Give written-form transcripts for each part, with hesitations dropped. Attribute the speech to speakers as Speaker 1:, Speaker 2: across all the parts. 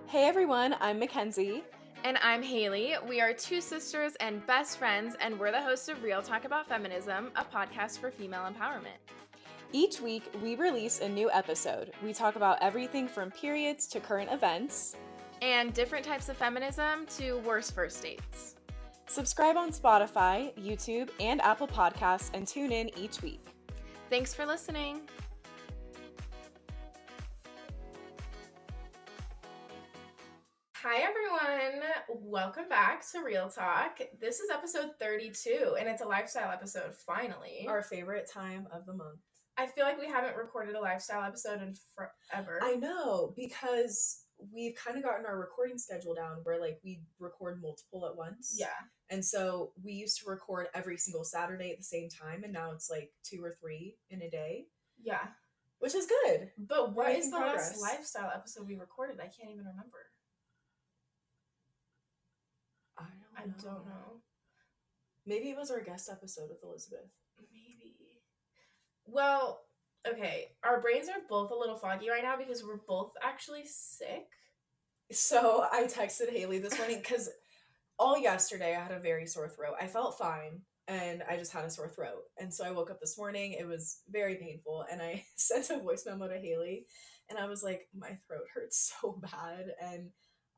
Speaker 1: Hey everyone, I'm Mackenzie.
Speaker 2: And I'm Haley. We are two sisters and best friends, and we're the hosts of Real Talk About Feminism, a podcast for female empowerment.
Speaker 1: Each week, we release a new episode. We talk about everything from periods to current events,
Speaker 2: and different types of feminism to worse first dates.
Speaker 1: Subscribe on Spotify, YouTube, and Apple Podcasts, and tune in each week.
Speaker 2: Thanks for listening. Hi everyone, welcome back to Real Talk. This is episode 32, and it's a lifestyle episode, finally.
Speaker 1: Our favorite time of the month.
Speaker 2: I feel like we haven't recorded a lifestyle episode in forever.
Speaker 1: I know, because we've kind of gotten our recording schedule down where we record multiple at once.
Speaker 2: Yeah.
Speaker 1: And so we used to record every single Saturday at the same time, and now it's 2 or 3 in a day.
Speaker 2: Yeah.
Speaker 1: Which is good.
Speaker 2: But what is the last lifestyle episode we recorded? I can't even remember. I don't know.
Speaker 1: Maybe it was our guest episode with Elizabeth.
Speaker 2: Maybe. Well, okay. Our brains are both a little foggy right now because we're both actually sick.
Speaker 1: So I texted Haley this morning because all yesterday I had a very sore throat. I felt fine and I just had a sore throat. And so I woke up this morning. It was very painful. And I sent a voice memo to Haley and I was like, my throat hurts so bad. And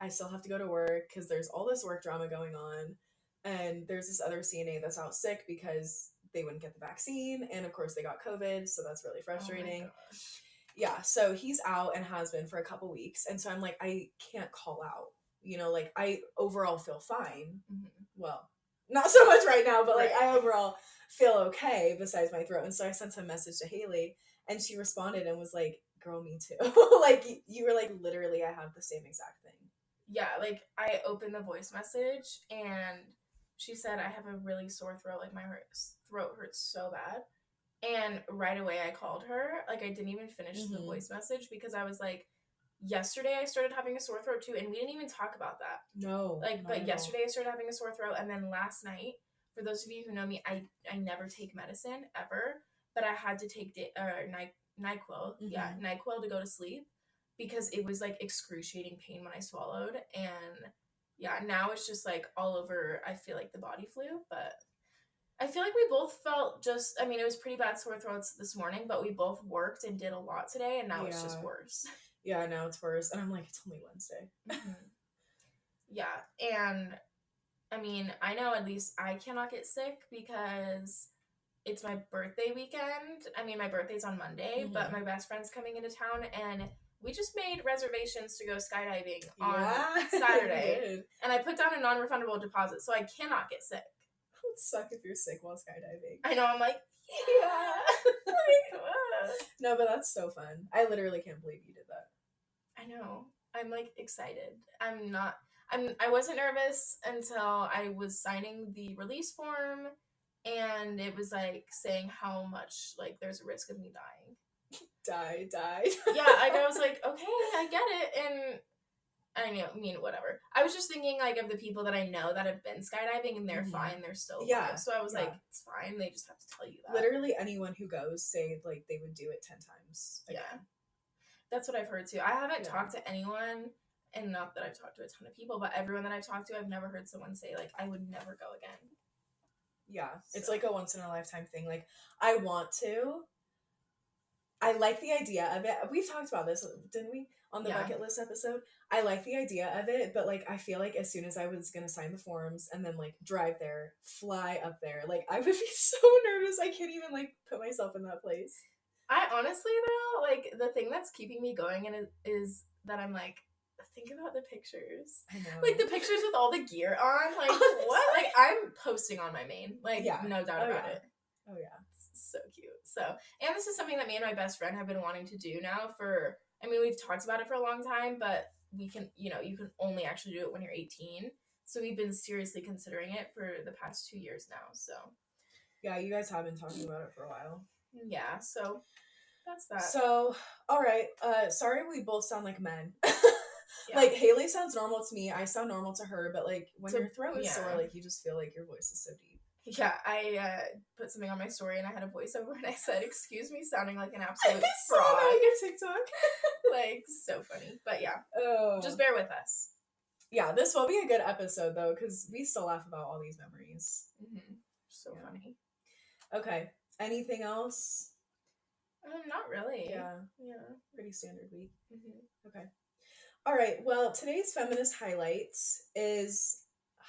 Speaker 1: I still have to go to work because there's all this work drama going on. And there's this other CNA that's out sick because they wouldn't get the vaccine. And of course they got COVID. So that's really frustrating.
Speaker 2: Oh my gosh.
Speaker 1: Yeah. So he's out and has been for a couple weeks. And so I'm like, I can't call out. I overall feel fine.
Speaker 2: Mm-hmm.
Speaker 1: Well, not so much right now, but I overall feel okay besides my throat. And so I sent a message to Haley and she responded and was like, girl, me too. You were literally, I have the same exact thing.
Speaker 2: Yeah, I opened the voice message and she said, I have a really sore throat. My throat hurts so bad. And right away I called her. I didn't even finish the voice message because I was like, yesterday I started having a sore throat too. And we didn't even talk about that.
Speaker 1: No.
Speaker 2: But yesterday I started having a sore throat. And then last night, for those of you who know me, I never take medicine ever. But I had to take NyQuil.
Speaker 1: Mm-hmm.
Speaker 2: Yeah, NyQuil to go to sleep. Because it was excruciating pain when I swallowed, and yeah, now it's just all over. I feel like the body flu, but I feel like we both felt it was pretty bad sore throats this morning, but we both worked and did a lot today, and now it's just worse.
Speaker 1: Yeah, now it's worse, and I'm like, it's only Wednesday.
Speaker 2: Mm-hmm. Yeah, and I know at least I cannot get sick because it's my birthday weekend. My birthday's on Monday, but my best friend's coming into town, and we just made reservations to go skydiving on Saturday. And I put down a non-refundable deposit, so I cannot get sick.
Speaker 1: It would suck if you're sick while skydiving.
Speaker 2: I know, I'm like, yeah.
Speaker 1: No, but that's so fun. I literally can't believe you did that.
Speaker 2: I know. I'm excited. I wasn't nervous until I was signing the release form and it was saying how much there's a risk of me dying.
Speaker 1: Die.
Speaker 2: Yeah, I was like, okay, I get it. And whatever. I was just thinking of the people that I know that have been skydiving and they're fine, they're still alive. So I was like, it's fine, they just have to tell you that.
Speaker 1: Literally anyone who goes say they would do it 10 times again.
Speaker 2: Yeah. That's what I've heard too. I haven't talked to anyone, and not that I've talked to a ton of people, but everyone that I've talked to, I've never heard someone say I would never go again.
Speaker 1: Yeah, it's a once in a lifetime thing. I want to. I like the idea of it. We've talked about this, didn't we, on the bucket list episode? I like the idea of it, but I feel as soon as I was gonna sign the forms and then drive there, fly up there, I would be so nervous. I can't even put myself in that place.
Speaker 2: I honestly though, the thing that's keeping me going is that I'm think about the pictures.
Speaker 1: I know.
Speaker 2: The pictures with all the gear on. What? I'm posting on my main. No doubt about it.
Speaker 1: Oh yeah.
Speaker 2: So cute. So, and this is something that me and my best friend have been wanting to do now for, we've talked about it for a long time, but we can, you can only actually do it when you're 18. So we've been seriously considering it for the past 2 years now. So
Speaker 1: yeah, you guys have been talking about it for a while.
Speaker 2: Yeah. So that's that.
Speaker 1: So, all right. Sorry, we both sound like men. Yeah. Haley sounds normal to me. I sound normal to her, but when your throat is sore, you just feel your voice is so deep.
Speaker 2: Yeah, I put something on my story and I had a voiceover and I said, "Excuse me," sounding like an absolute
Speaker 1: I saw
Speaker 2: fraud.
Speaker 1: that on your TikTok.
Speaker 2: Like, so funny. But yeah,
Speaker 1: Oh.
Speaker 2: just bear with us.
Speaker 1: Yeah, this will be a good episode though, because we still laugh about all these memories.
Speaker 2: So funny.
Speaker 1: Okay. Anything else?
Speaker 2: Not really.
Speaker 1: Yeah.
Speaker 2: Yeah.
Speaker 1: Pretty standard week.
Speaker 2: Mm-hmm.
Speaker 1: Okay. All right. Well, today's feminist highlights is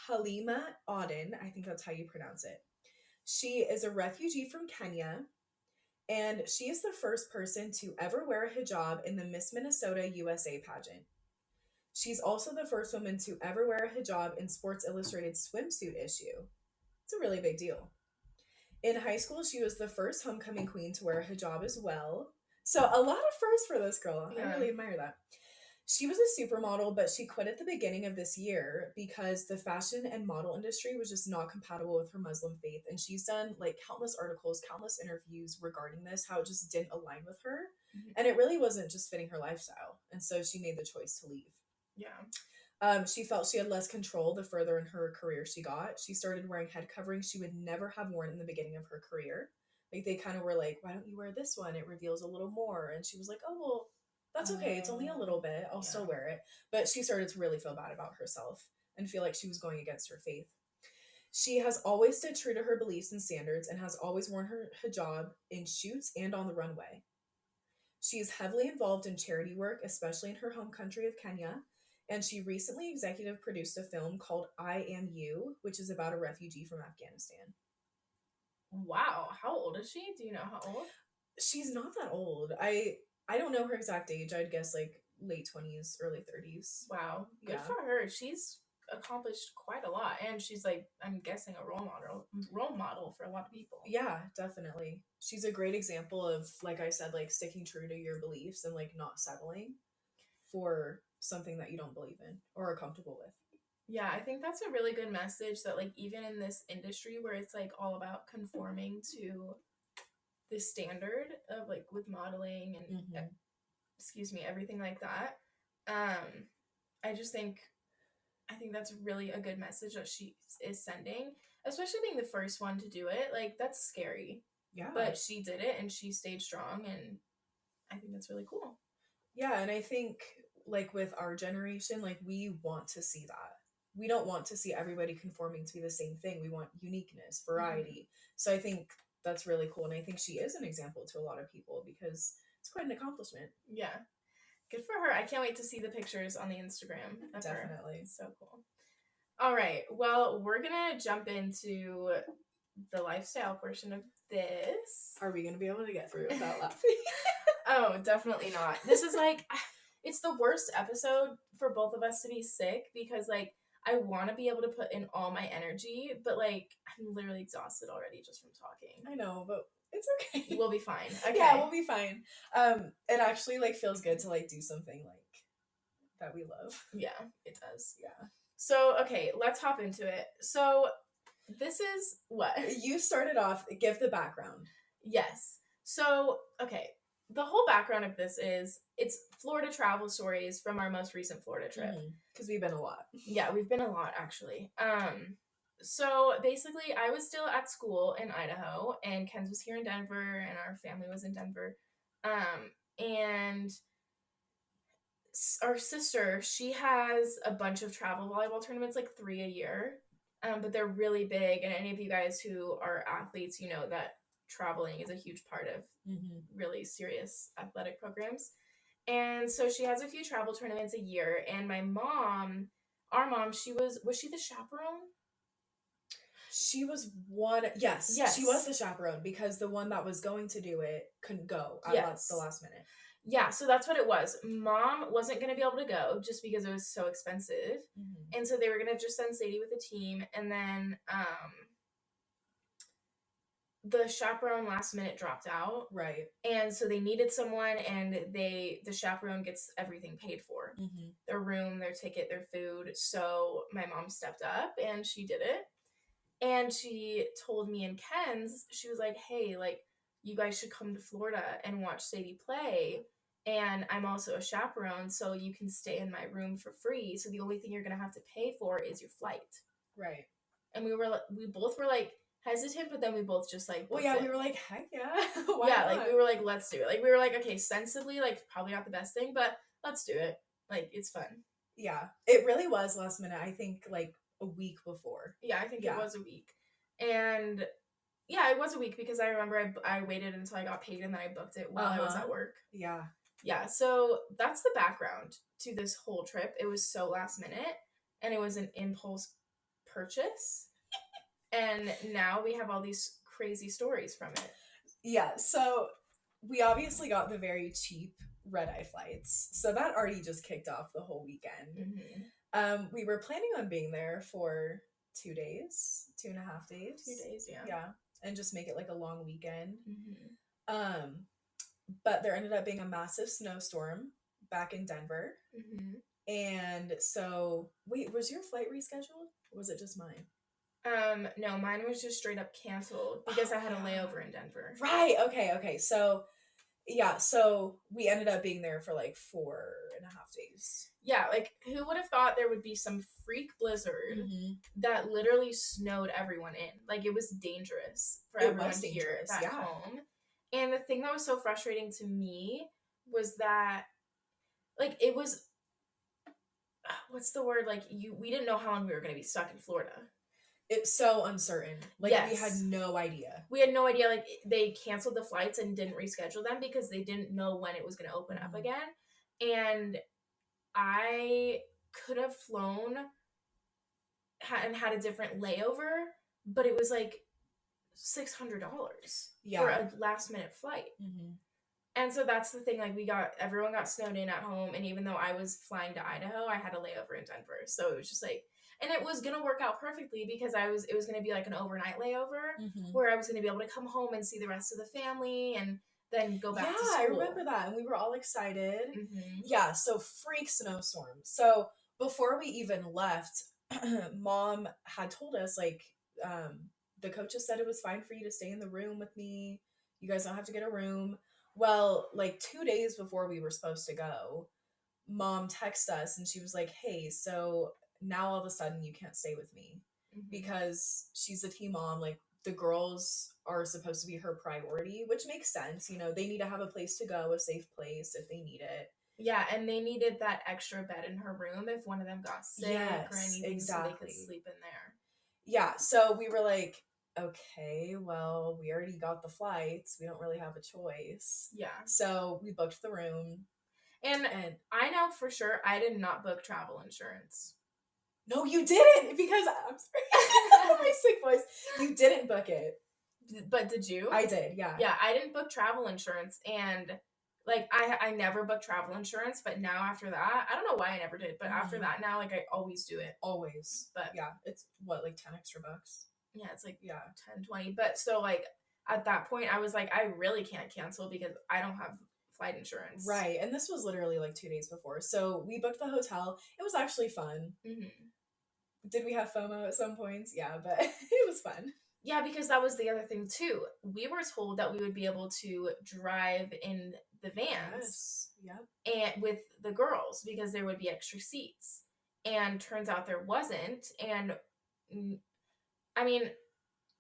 Speaker 1: Halima Aden. I think that's how you pronounce it. She is a refugee from Kenya, and she is the first person to ever wear a hijab in the Miss Minnesota USA pageant. She's also the first woman to ever wear a hijab in Sports Illustrated swimsuit issue. It's a really big deal. In high school, she was the first homecoming queen to wear a hijab as well. So a lot of firsts for this girl.
Speaker 2: Yeah.
Speaker 1: I really admire that. She was a supermodel, but she quit at the beginning of this year because the fashion and model industry was just not compatible with her Muslim faith. And she's done like countless articles, countless interviews regarding this, how it just didn't align with her.
Speaker 2: Mm-hmm.
Speaker 1: And it really wasn't just fitting her lifestyle. And so she made the choice to leave.
Speaker 2: Yeah.
Speaker 1: She felt she had less control the further in her career she got. She started wearing head coverings she would never have worn in the beginning of her career. Like, they kind of were like, why don't you wear this one? It reveals a little more. And she was like, oh, well, that's okay. It's only a little bit. I'll still wear it. But she started to really feel bad about herself and feel like she was going against her faith. She has always stood true to her beliefs and standards and has always worn her hijab in shoots and on the runway. She is heavily involved in charity work, especially in her home country of Kenya. And she recently executive produced a film called I Am You, which is about a refugee from Afghanistan.
Speaker 2: Wow. How old is she? Do you know how old?
Speaker 1: She's not that old. I don't know her exact age. I'd guess like late 20s, early 30s.
Speaker 2: Wow. Good for her. She's accomplished quite a lot. And she's like, I'm guessing a role model for a lot of people.
Speaker 1: Yeah, definitely. She's a great example of, like I said, like sticking true to your beliefs and like not settling for something that you don't believe in or are comfortable with.
Speaker 2: Yeah, I think that's a really good message that like even in this industry where it's like all about conforming to the standard of like with modeling and everything like that. I think that's really a good message that she is sending, especially being the first one to do it. Like, that's scary.
Speaker 1: Yeah.
Speaker 2: But she did it and she stayed strong, and I think that's really cool.
Speaker 1: Yeah, and I think like with our generation, like we want to see that. We don't want to see everybody conforming to be the same thing. We want uniqueness, variety. So I think that's really cool. And I think she is an example to a lot of people because it's quite an accomplishment.
Speaker 2: Yeah. Good for her. I can't wait to see the pictures on the Instagram of
Speaker 1: Definitely.
Speaker 2: her. So cool. All right. Well, we're going to jump into the lifestyle portion of this.
Speaker 1: Are we going to be able to get through without laughing?
Speaker 2: Oh, definitely not. This is like, it's the worst episode for both of us to be sick because like, I want to be able to put in all my energy, but like, I'm literally exhausted already just from talking.
Speaker 1: I know, but it's okay.
Speaker 2: We'll be fine. Okay.
Speaker 1: Yeah, we'll be fine. It actually like feels good to like do something like that we love.
Speaker 2: Yeah, it does.
Speaker 1: Yeah.
Speaker 2: So, okay, let's hop into it. So, this is what?
Speaker 1: You started off, give the background.
Speaker 2: Yes. So, okay, the whole background of this is it's Florida travel stories from our most recent Florida trip.
Speaker 1: Because we've been a lot.
Speaker 2: Yeah, we've been a lot, actually. So, basically, I was still at school in Idaho, and Ken's was here in Denver, and our family was in Denver. And our sister, she has a bunch of travel volleyball tournaments, like 3 a year, but they're really big, and any of you guys who are athletes, you know that traveling is a huge part of really serious athletic programs. And so she has a few travel tournaments a year, and my mom, our mom, was she the chaperone?
Speaker 1: She was one, yes, she was the chaperone because the one that was going to do it couldn't go at the last minute.
Speaker 2: Yeah, so that's what it was. Mom wasn't going to be able to go just because it was so expensive. And so they were going to just send Sadie with a team. And then the chaperone last minute dropped out.
Speaker 1: Right.
Speaker 2: And so they needed someone, and the chaperone gets everything paid for. Their room, their ticket, their food. So my mom stepped up and she did it. And she told me and Ken's, she was like, hey, like, you guys should come to Florida and watch Sadie play. And I'm also a chaperone, so you can stay in my room for free. So the only thing you're going to have to pay for is your flight.
Speaker 1: Right.
Speaker 2: And we both were like, hesitant, but then we both just like
Speaker 1: Well,
Speaker 2: booked
Speaker 1: yeah,
Speaker 2: it.
Speaker 1: we were like, heck yeah. Why
Speaker 2: Yeah,
Speaker 1: not?
Speaker 2: like we were like, let's do it. Like we were like, okay, sensibly, like probably not the best thing, but let's do it. Like it's fun.
Speaker 1: Yeah, it really was last minute. I think like a week before.
Speaker 2: Yeah, I think
Speaker 1: Yeah.
Speaker 2: it was a week. And yeah, it was a week because I remember I waited until I got paid and then I booked it while I was at work.
Speaker 1: Yeah.
Speaker 2: Yeah, so that's the background to this whole trip. It was so last minute and it was an impulse purchase. And now we have all these crazy stories from it.
Speaker 1: Yeah, so we obviously got the very cheap red-eye flights. So that already just kicked off the whole weekend.
Speaker 2: Mm-hmm.
Speaker 1: We were planning on being there for 2 days, 2.5 days.
Speaker 2: 2 days, yeah.
Speaker 1: Yeah, and just make it like a long weekend.
Speaker 2: Mm-hmm.
Speaker 1: But there ended up being a massive snowstorm back in Denver.
Speaker 2: Mm-hmm.
Speaker 1: And so, wait, was your flight rescheduled? Or was it just mine?
Speaker 2: No, mine was just straight up canceled because I had a layover in Denver.
Speaker 1: Right, okay. So, yeah, so we ended up being there for like 4.5 days.
Speaker 2: Yeah, like who would have thought there would be some freak blizzard that literally snowed everyone in? Like it was dangerous for everyone here at home. And the thing that was so frustrating to me was that, like, it was, what's the word? Like we didn't know how long we were going to be stuck in Florida.
Speaker 1: It's so uncertain. Like, yes. We had no idea.
Speaker 2: We had no idea. Like, they canceled the flights and didn't reschedule them because they didn't know when it was going to open up again. And I could have flown and had a different layover, but it was like $600 for a last minute flight. And so that's the thing. Like, everyone got snowed in at home. And even though I was flying to Idaho, I had a layover in Denver. So it was just like, and it was going to work out perfectly because it was going to be like an overnight layover where I was going to be able to come home and see the rest of the family and then go back to school.
Speaker 1: Yeah, I remember that. And we were all excited. Yeah, so freak snowstorm. So before we even left, Mom had told us, like, the coaches said it was fine for you to stay in the room with me. You guys don't have to get a room. Well, like 2 days before we were supposed to go, Mom texted us and she was like, hey, so now all of a sudden you can't stay with me because she's a teen mom. Like, the girls are supposed to be her priority, which makes sense. You know, they need to have a place to go, a safe place if they need it.
Speaker 2: Yeah, and they needed that extra bed in her room if one of them got sick or anything, so they could sleep in there.
Speaker 1: Yeah, so we were like, okay, well, we already got the flights. We don't really have a choice. Yeah. So we booked the room.
Speaker 2: And I know for sure I did not book travel insurance.
Speaker 1: No, you didn't, because I'm sorry. My sick voice. You didn't book it.
Speaker 2: But did you?
Speaker 1: I did, yeah.
Speaker 2: Yeah, I didn't book travel insurance, and like I never booked travel insurance, but now after that, I don't know why I never did, but after that now, like, I always do it.
Speaker 1: Always. But yeah, it's what, like 10 extra bucks?
Speaker 2: Yeah, it's like 10, 20. But so, like, at that point I was like, I really can't cancel because I don't have flight insurance.
Speaker 1: Right. And this was literally like 2 days before. So we booked the hotel. It was actually fun. Did we have FOMO at some points? Yeah, but it was fun.
Speaker 2: Yeah, because that was the other thing too. We were told that we would be able to drive in the vans and with the girls because there would be extra seats. And turns out there wasn't. And I mean,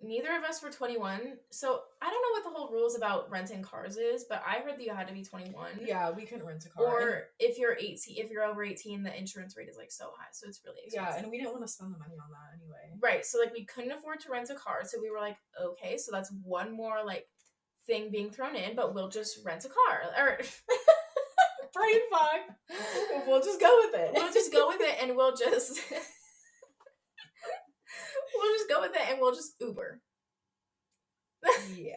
Speaker 2: neither of us were 21, so I don't know what the whole rules about renting cars is, but I heard that you had to be 21.
Speaker 1: Yeah, we couldn't rent a car.
Speaker 2: Or if you're 18, if you're over 18, the insurance rate is like so high, so it's really expensive.
Speaker 1: Yeah, and we didn't want to spend the money on that anyway.
Speaker 2: Right, so like we couldn't afford to rent a car, so we were like, okay, so that's one more like thing being thrown in, but we'll just rent a car. Or
Speaker 1: brain fog. We'll just go with it.
Speaker 2: We'll just go with it, and we'll just go with it, and we'll just Uber.
Speaker 1: Yeah.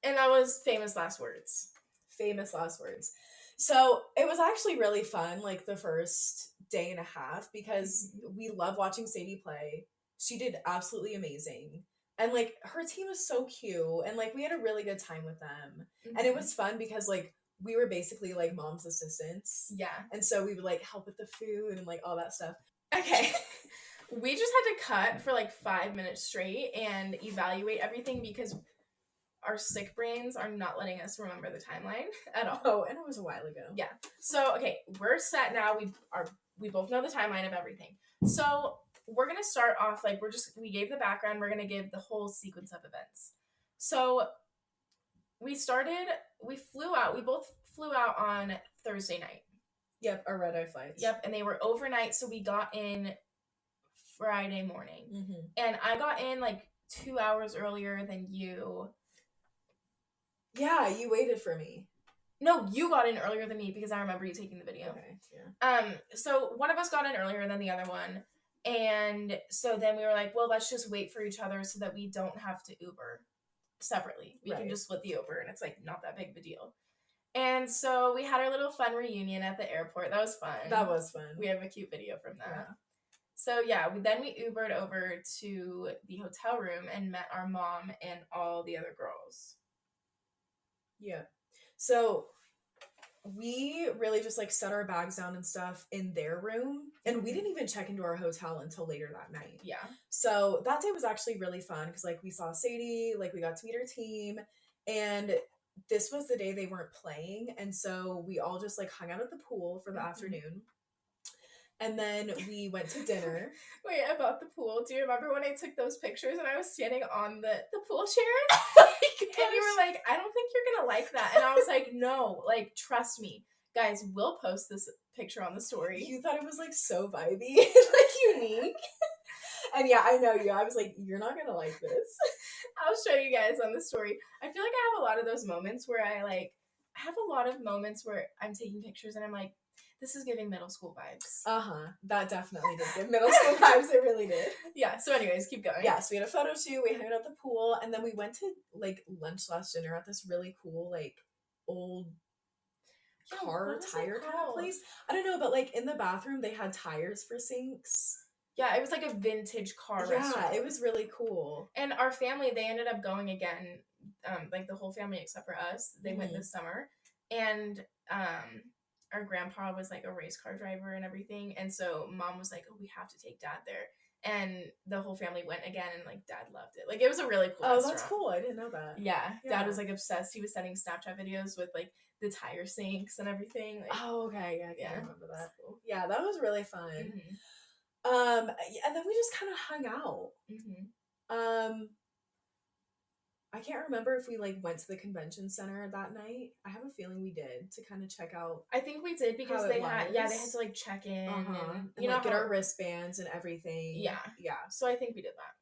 Speaker 2: And that was famous last words.
Speaker 1: Famous last words. So it was actually really fun, like the first day and a half, because we love watching Sadie play. She did absolutely amazing. And like her team was so cute, and like we had a really good time with them. And it was fun because like we were basically like Mom's assistants. Yeah. And so we would like help with the food and like all that stuff.
Speaker 2: Okay. We just had to cut for like 5 minutes straight and evaluate everything because our sick brains are not letting us remember the timeline at all.
Speaker 1: Oh, and it was a while ago.
Speaker 2: Yeah. So, okay, we're set now. We both know the timeline of everything. So, we're gonna start off like we gave the background. We're gonna give the whole sequence of events. So we flew out. We both flew out on Thursday night.
Speaker 1: Yep, our red-eye flights.
Speaker 2: Yep, and they were overnight, so we got in Friday morning.
Speaker 1: Mm-hmm.
Speaker 2: And I got in like 2 hours earlier than you.
Speaker 1: Yeah, you waited for me.
Speaker 2: No, you got in earlier than me because I remember you taking the video.
Speaker 1: Okay, yeah.
Speaker 2: So one of us got in earlier than the other one. And so then we were like, well, let's just wait for each other so that we don't have to Uber separately. We can just split the Uber, and it's like not that big of a deal. And so we had our little fun reunion at the airport. That was fun.
Speaker 1: That was fun.
Speaker 2: We have a cute video from that.
Speaker 1: Yeah.
Speaker 2: So yeah, we Ubered over to the hotel room and met our mom and all the other girls.
Speaker 1: Yeah. So we really just like set our bags down and stuff in their room, and we didn't even check into our hotel until later that night.
Speaker 2: Yeah.
Speaker 1: So that day was actually really fun because like we saw Sadie, like we got to meet her team, and this was the day they weren't playing, and so we all just like hung out at the pool for the afternoon. And then we went to dinner.
Speaker 2: Wait, about the pool. Do you remember when I took those pictures and I was standing on the pool chair? And you were like, I don't think you're going to like that. And I was like, no, like, trust me. Guys, we'll post this picture on the story.
Speaker 1: You thought it was like so vibey, like unique. And yeah, I know you. I was like, you're not going to like this.
Speaker 2: I'll show you guys on the story. I feel like I have a lot of those moments where I have a lot of moments where I'm taking pictures and I'm like, this is giving middle school vibes.
Speaker 1: That definitely did give middle school vibes. It really did.
Speaker 2: Yeah, so anyways, keep going.
Speaker 1: Yeah, so we had a photo shoot, we hung out at the pool, and then we went to like lunch/dinner at this really cool like old car tire kind of place. I don't know, but like in the bathroom they had tires for sinks.
Speaker 2: Yeah, it was like a vintage car restaurant.
Speaker 1: Yeah, it was really cool.
Speaker 2: And our family, they ended up going again, like the whole family except for us. They went this summer. And our grandpa was like a race car driver and everything. And so mom was like, oh, we have to take dad there. And the whole family went again, and like dad loved it. Like it was a really cool restaurant.
Speaker 1: That's cool. I didn't know that.
Speaker 2: Yeah. Dad was like obsessed. He was sending Snapchat videos with like the tire sinks and everything. Like,
Speaker 1: okay. Yeah, I remember that. Cool. Yeah, that was really fun.
Speaker 2: Mm-hmm.
Speaker 1: And then we just kind of hung out.
Speaker 2: Mm-hmm.
Speaker 1: I can't remember if we like went to the convention center that night. I have a feeling we did, to kind of check out.
Speaker 2: I think we did because they had to like check in and
Speaker 1: you know, get our wristbands and everything.
Speaker 2: Yeah. So I think we did that.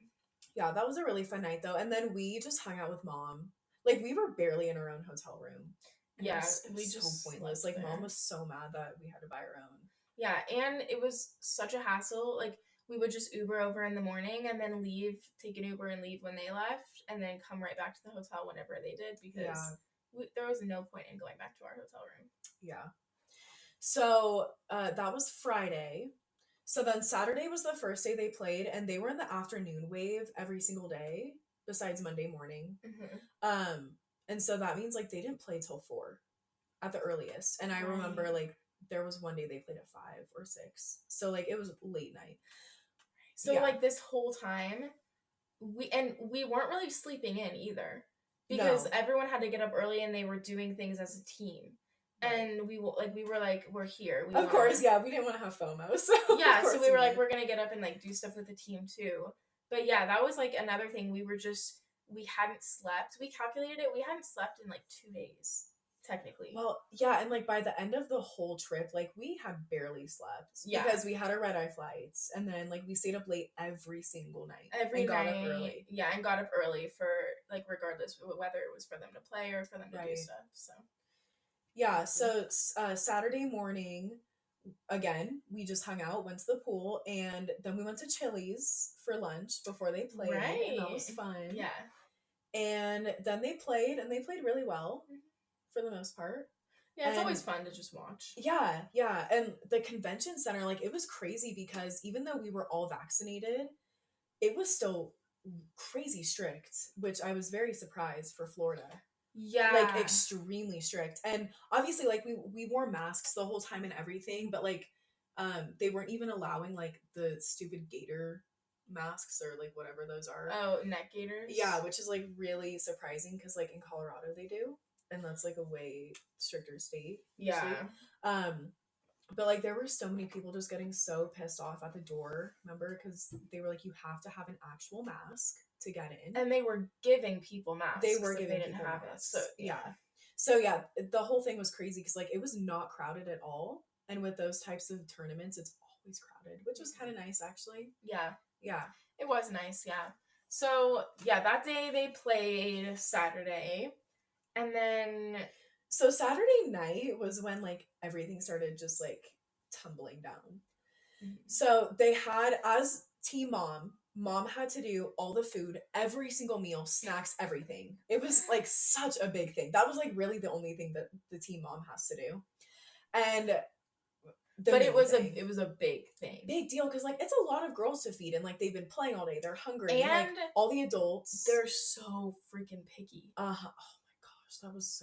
Speaker 1: Yeah, that was a really fun night though. And then we just hung out with mom. Like we were barely in our own hotel room.
Speaker 2: Yeah,
Speaker 1: it was so pointless. Like mom was so mad that we had to buy our own.
Speaker 2: Yeah, and it was such a hassle. Like we would just Uber over in the morning and then take an Uber and leave when they left, and then come right back to the hotel whenever they did, because there was no point in going back to our hotel room.
Speaker 1: Yeah. So that was Friday. So then Saturday was the first day they played, and they were in the afternoon wave every single day besides Monday morning.
Speaker 2: Mm-hmm.
Speaker 1: And so that means like they didn't play till 4 at the earliest. And I remember like there was one day they played at 5 or 6. So like it was late night.
Speaker 2: So like this whole time we weren't really sleeping in either, because everyone had to get up early and they were doing things as a team. Right. And we were like, we're here. We didn't want to have FOMO. So so we were like, we're gonna get up and like do stuff with the team too. But yeah, that was like another thing. We hadn't slept. We calculated it. We hadn't slept in like 2 days. Technically.
Speaker 1: Well, yeah, and like by the end of the whole trip, like we had barely slept. Yeah. Because we had our red-eye flights, and then like we stayed up late every single night. Got up early.
Speaker 2: Yeah, and got up early for like regardless of whether it was for them to play or for them to do stuff. So
Speaker 1: yeah, so Saturday morning, again, we just hung out, went to the pool, and then we went to Chili's for lunch before they played. Right. And that was fun.
Speaker 2: Yeah.
Speaker 1: And then they played, and they played really well. For the most part.
Speaker 2: Yeah, it's always fun to just watch.
Speaker 1: Yeah. And the convention center, like, it was crazy because even though we were all vaccinated, it was still crazy strict, which I was very surprised for Florida.
Speaker 2: Yeah.
Speaker 1: Like, extremely strict. And obviously, like, we wore masks the whole time and everything, but, like, they weren't even allowing, like, the stupid gator masks or, like, whatever those are.
Speaker 2: Oh, neck gaiters?
Speaker 1: Yeah, which is, like, really surprising because, like, in Colorado they do. And that's like a way stricter state.
Speaker 2: Usually.
Speaker 1: Yeah. But like there were so many people just getting so pissed off at the door, remember? Because they were like, you have to have an actual mask to get in.
Speaker 2: And they were giving people masks.
Speaker 1: They were
Speaker 2: if
Speaker 1: giving
Speaker 2: they didn't
Speaker 1: people
Speaker 2: have
Speaker 1: masks.
Speaker 2: it. So
Speaker 1: yeah. So yeah, the whole thing was crazy because like it was not crowded at all. And with those types of tournaments, it's always crowded, which was kind of nice actually.
Speaker 2: Yeah.
Speaker 1: Yeah.
Speaker 2: It was nice, yeah. So yeah, that day they played Saturday. And then
Speaker 1: So Saturday night was when like everything started just like tumbling down. So they had, as Team Mom had to do all the food, every single meal, snacks, everything. It was like such a big thing. That was like really the only thing that the Team Mom has to do. And
Speaker 2: but it was a big thing.
Speaker 1: Big deal because like it's a lot of girls to feed and like they've been playing all day. They're hungry.
Speaker 2: And
Speaker 1: like, all the adults,
Speaker 2: they're so freaking picky.
Speaker 1: Oh my gosh, that was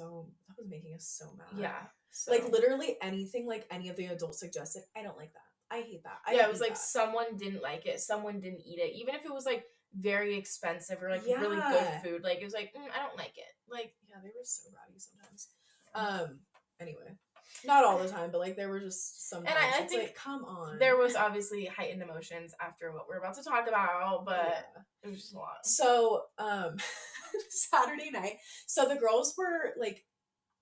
Speaker 1: making us so mad.
Speaker 2: Yeah. So.
Speaker 1: Like literally anything like any of the adults suggested, I don't like that. I hate that.
Speaker 2: It was like someone didn't like it, someone didn't eat it, even if it was like very expensive or like really good food. Like it was like I don't like it. Like
Speaker 1: they were so rowdy sometimes. Anyway, not all the time, but like there were just some. And I think like, come on,
Speaker 2: there was obviously heightened emotions after what we're about to talk about, but it was just a lot.
Speaker 1: So Saturday night, so the girls were like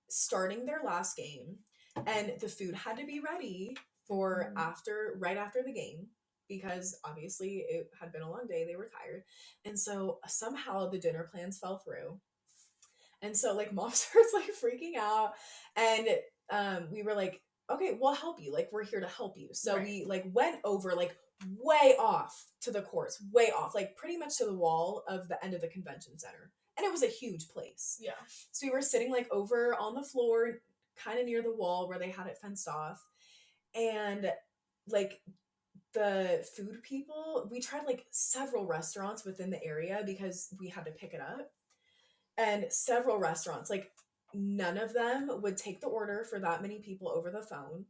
Speaker 1: starting their last game, and the food had to be ready for right after the game because obviously it had been a long day, they were tired, and so somehow the dinner plans fell through, and so like Mom starts like freaking out, and we were like, okay, we'll help you, like we're here to help you. So we like went over like way off to the courts, way off, like pretty much to the wall of the end of the convention center, and it was a huge place. So we were sitting like over on the floor kind of near the wall where they had it fenced off. And like the food people, we tried like several restaurants within the area because we had to pick it up. And several restaurants, like none of them would take the order for that many people over the phone.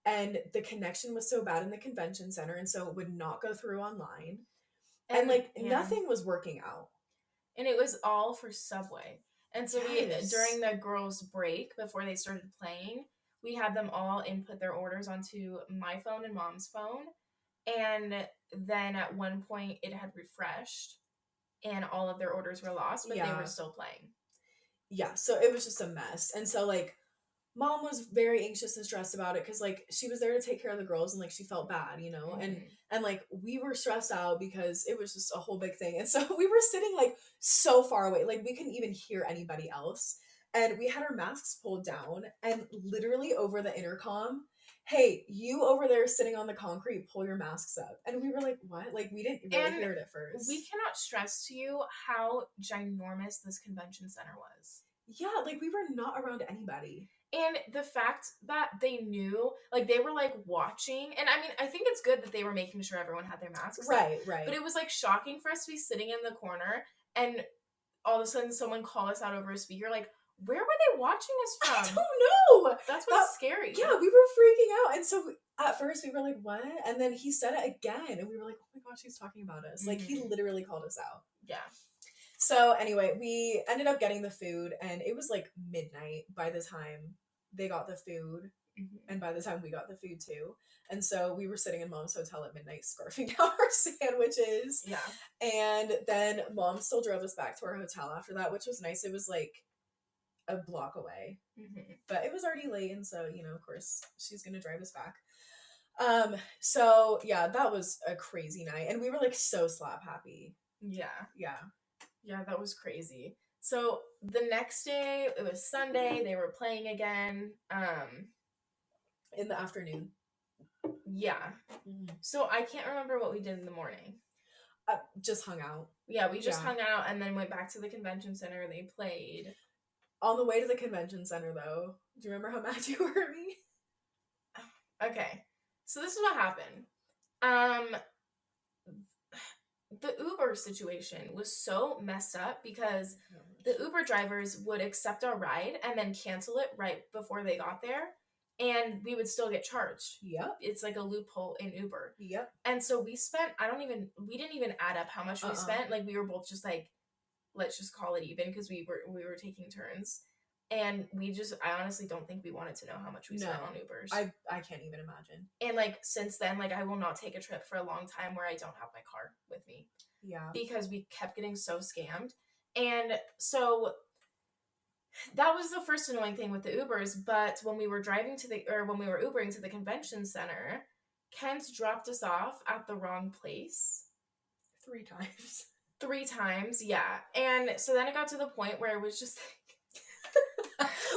Speaker 1: And the connection was so bad in the convention center, and so it would not go through online. And like nothing was working out.
Speaker 2: And it was all for Subway. And so we, during the girls' break before they started playing, we had them all input their orders onto my phone and Mom's phone. And then at one point it had refreshed and all of their orders were lost, but they were still playing. Yeah,
Speaker 1: so it was just a mess. And so like Mom was very anxious and stressed about it because like she was there to take care of the girls and like she felt bad, you know, and like we were stressed out because it was just a whole big thing. And so we were sitting like so far away, like we couldn't even hear anybody else. And we had our masks pulled down, and literally over the intercom, hey, you over there sitting on the concrete, pull your masks up. And we were like, what? Like we didn't really hear it at first.
Speaker 2: We cannot stress to you how ginormous this convention center was.
Speaker 1: Yeah, like we were not around anybody.
Speaker 2: And the fact that they knew, like they were like watching, and I mean, I think it's good that they were making sure everyone had their masks.
Speaker 1: Right.
Speaker 2: But it was like shocking for us to be sitting in the corner and all of a sudden someone called us out over a speaker, like, where were they watching us from?
Speaker 1: I don't know.
Speaker 2: That's what's scary.
Speaker 1: Yeah, we were freaking out. And so at first we were like, what? And then he said it again. And we were like, oh my gosh, he's talking about us. Like he literally called us out.
Speaker 2: Yeah.
Speaker 1: So anyway, we ended up getting the food, and it was like midnight by the time they got the food. And by the time we got the food too. And so we were sitting in Mom's hotel at midnight scarfing down our sandwiches.
Speaker 2: Yeah.
Speaker 1: And then Mom still drove us back to our hotel after that, which was nice. It was like a block away. But it was already late, and so, you know, of course, she's gonna drive us back. So yeah, that was a crazy night. And we were like so slap happy.
Speaker 2: Yeah, that was crazy. So the next day, it was Sunday, they were playing again.
Speaker 1: In the afternoon.
Speaker 2: Yeah. So I can't remember what we did in the morning.
Speaker 1: Just hung out.
Speaker 2: Yeah, we just hung out and then went back to the convention center. They played.
Speaker 1: On the way to the convention center, though, do you remember how mad you were at me?
Speaker 2: Okay. So this is what happened. The Uber situation was so messed up because the Uber drivers would accept our ride and then cancel it right before they got there, and we would still get charged.
Speaker 1: Yep.
Speaker 2: It's like a loophole in Uber.
Speaker 1: Yep.
Speaker 2: And so we spent, we didn't even add up how much we spent. Like we were both just like, let's just call it even because we were taking turns. And I honestly don't think we wanted to know how much we spent on Ubers.
Speaker 1: I can't even imagine.
Speaker 2: And, like, since then, like, I will not take a trip for a long time where I don't have my car with me.
Speaker 1: Yeah.
Speaker 2: Because we kept getting so scammed. And so that was the first annoying thing with the Ubers. But when we were Ubering to the convention center, Kent dropped us off at the wrong place.
Speaker 1: 3 times.
Speaker 2: 3 times, yeah. And so then it got to the point where it was just like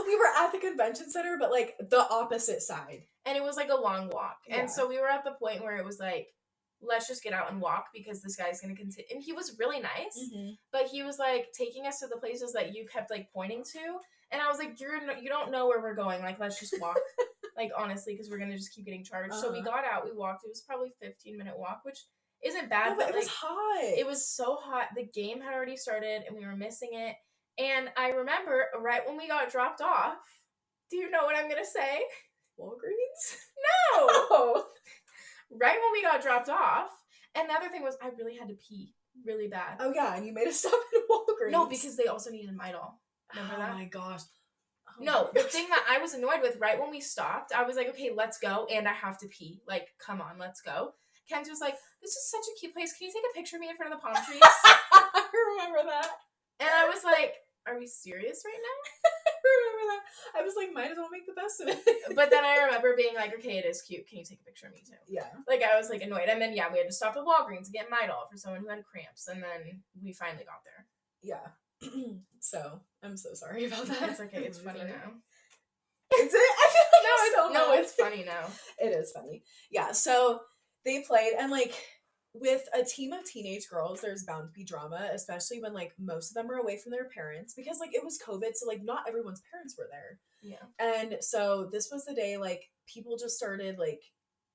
Speaker 1: we were at the convention center, but like the opposite side.
Speaker 2: And it was like a long walk.
Speaker 1: Yeah.
Speaker 2: And so we were at the point where it was like, let's just get out and walk because this guy's going to continue. And he was really nice, but he was like taking us to the places that you kept like pointing to. And I was like, you don't know where we're going. Like, let's just walk. Like, honestly, because we're going to just keep getting charged. So we got out, we walked. It was probably a 15-minute walk, which isn't bad.
Speaker 1: But it
Speaker 2: like,
Speaker 1: was hot.
Speaker 2: It was so hot. The game had already started and we were missing it. And I remember right when we got dropped off, do you know what I'm going to say?
Speaker 1: Walgreens?
Speaker 2: No!
Speaker 1: Oh.
Speaker 2: Right when we got dropped off. And the other thing was I really had to pee really bad.
Speaker 1: Oh, yeah, and you made us stop at Walgreens.
Speaker 2: No, because they also needed Midol. Remember that?
Speaker 1: Oh, my gosh.
Speaker 2: No, the thing that I was annoyed with, right when we stopped, I was like, okay, let's go, and I have to pee. Like, come on, let's go. Kent was like, this is such a cute place. Can you take a picture of me in front of the palm trees?
Speaker 1: I remember that.
Speaker 2: And I was like, are we serious right now?
Speaker 1: I remember that. I was like, might as well make the best of it.
Speaker 2: But then I remember being like, okay, it is cute. Can you take a picture of me too?
Speaker 1: Yeah.
Speaker 2: Like, I was like annoyed. And then, yeah, we had to stop at Walgreens to get Midol for someone who had cramps. And then we finally got there.
Speaker 1: Yeah. So, I'm so sorry about that.
Speaker 2: It's okay. It's funny now.
Speaker 1: Is it? I feel like
Speaker 2: no, it's funny now.
Speaker 1: It is funny. Yeah, so they played, and like with a team of teenage girls, there's bound to be drama, especially when like most of them are away from their parents because like it was COVID, so like not everyone's parents were there.
Speaker 2: Yeah.
Speaker 1: And so this was the day like people just started like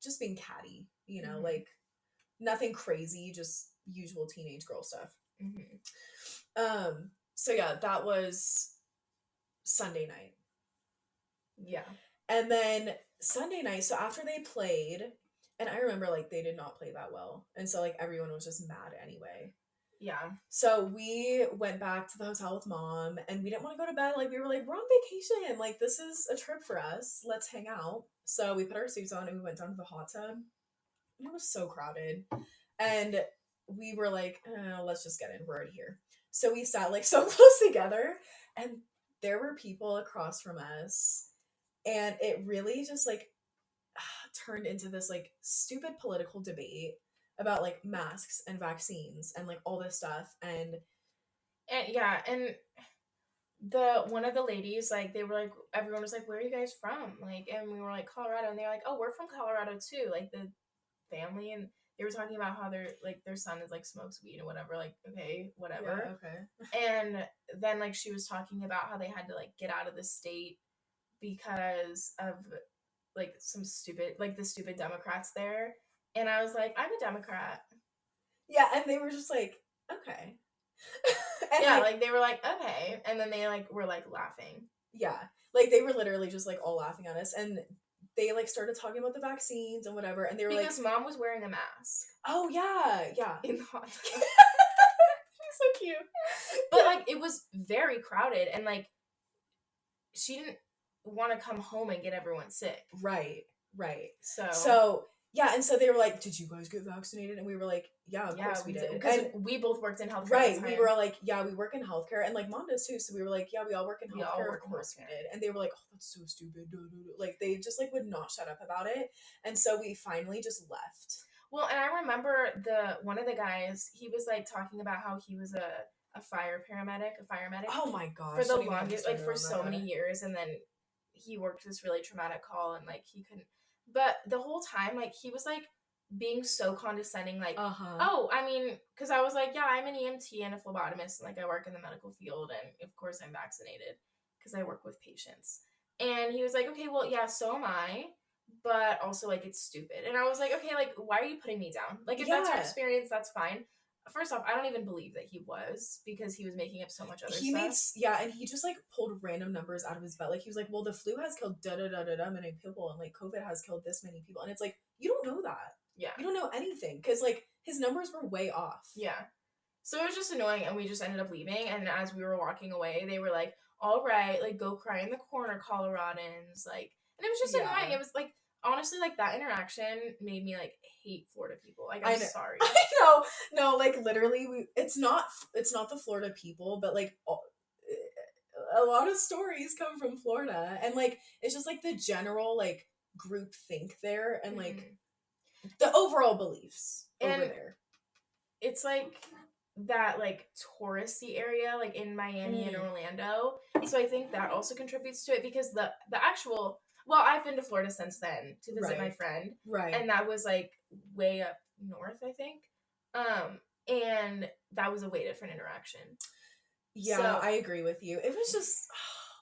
Speaker 1: just being catty, you know, like nothing crazy, just usual teenage girl stuff. So yeah, that was Sunday night.
Speaker 2: Yeah.
Speaker 1: And then Sunday night, so after they played, and I remember like they did not play that well. And so like everyone was just mad anyway.
Speaker 2: Yeah.
Speaker 1: So we went back to the hotel with Mom and we didn't want to go to bed. Like we were like, we're on vacation. Like this is a trip for us. Let's hang out. So we put our suits on and we went down to the hot tub. And it was so crowded. And we were like, let's just get in. We're already here. So we sat like so close together and there were people across from us. And it really just like turned into this like stupid political debate about like masks and vaccines and like all this stuff. And
Speaker 2: yeah, and one of the ladies, like they were like, everyone was like, where are you guys from? Like, and we were like, Colorado. And they were like, oh, we're from Colorado too. Like the family. And they were talking about how their son is like smokes weed or whatever. Like, okay, whatever.
Speaker 1: Yeah, okay.
Speaker 2: And then like she was talking about how they had to like get out of the state because of like some stupid, like the stupid Democrats there. And I was like, I'm a Democrat.
Speaker 1: Yeah, and they were just like, okay.
Speaker 2: And yeah, like they were like, okay. And then they like were like laughing.
Speaker 1: Yeah. Like they were literally just like all laughing at us. And they like started talking about the vaccines and whatever. And they were
Speaker 2: because Mom was wearing a mask.
Speaker 1: Oh yeah, yeah.
Speaker 2: In the hot tub.
Speaker 1: She's so cute.
Speaker 2: But like it was very crowded and like she didn't want to come home and get everyone sick.
Speaker 1: Right.
Speaker 2: So
Speaker 1: yeah, and so they were like, did you guys get vaccinated? And we were like, yeah, of course we did.
Speaker 2: Because we both worked in healthcare.
Speaker 1: Right. We were like, yeah, we work in healthcare. And like Mom does too. So we were like, yeah, we all work in healthcare. Of course we did. And they were like, oh, that's so stupid. Like they just like would not shut up about it. And so we finally just left.
Speaker 2: Well, and I remember one of the guys, he was like talking about how he was a fire medic.
Speaker 1: Oh my gosh.
Speaker 2: For the longest, like for so many years. And then he worked this really traumatic call and like he couldn't. But the whole time, like he was like being so condescending, like, oh, I mean, because I was like, yeah, I'm an EMT and a phlebotomist, and like I work in the medical field, and of course I'm vaccinated because I work with patients. And he was like, okay, well, yeah, so am I, but also like it's stupid. And I was like, okay, like why are you putting me down? Like if that's your experience, that's fine. First off, I don't even believe that he was because he was making up so much other stuff.
Speaker 1: And he just like pulled random numbers out of his butt. Like he was like, well, the flu has killed many people, and like COVID has killed this many people, and it's like you don't know that.
Speaker 2: Yeah,
Speaker 1: you don't know anything because like his numbers were way off.
Speaker 2: Yeah, so it was just annoying, and we just ended up leaving. And as we were walking away, they were like, all right, like, go cry in the corner, Coloradans, like, and it was just annoying. It was like, honestly, like, that interaction made me like hate Florida people. Like, I'm sorry.
Speaker 1: I know. No, like, literally, it's not the Florida people, but like a lot of stories come from Florida, and like it's just like the general like group think there, and like the overall beliefs over there.
Speaker 2: It's like that like touristy area, like in Miami and Orlando. So I think that also contributes to it, because the actual, well, I've been to Florida since then to visit my friend, and that was like way up north, I think. And that was a way different interaction.
Speaker 1: Yeah, so, I agree with you. It was just